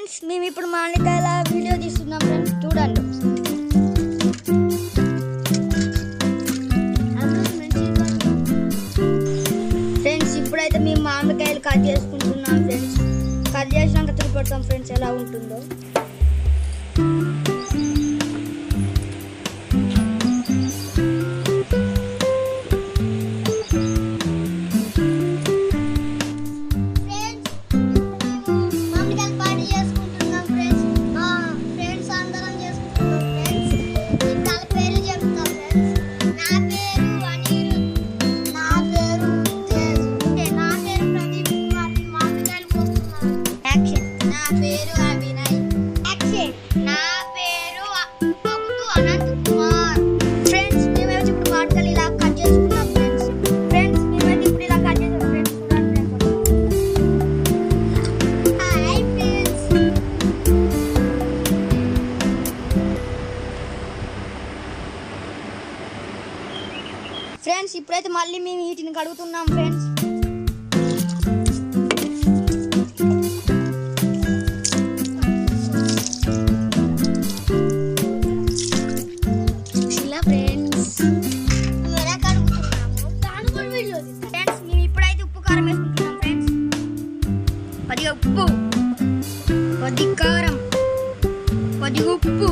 Friends మేము ఇప్పుడు మామిడికాయల video తీస్తున్నాం ఫ్రెండ్స్, చూడండి. ఫ్రెండ్స్ ఇప్పుడైతే మేము మామిడికాయలు కట్ చేసుకుంటున్నాం ఫ్రెండ్స్. కట్ చేసినాక తిరిగిపోతాం ఫ్రెండ్స్ ఎలా ఉంటుందో. ఫ్రెండ్స్ ఇప్పుడైతే మళ్ళీ మేము వీటిని కడుగుతున్నాం ఫ్రెండ్స్. ఇలా ఫ్రెండ్స్ ఎలా కడుగుతున్నాము దాని కూడా వీడియో ఫ్రెండ్స్. మేము ఇప్పుడైతే ఉప్పు కారం వేసుకుంటున్నాం ఫ్రెండ్స్. కొద్దిగా ఉప్పు, కొద్దిగా కారం, కొద్దిగా ఉప్పు.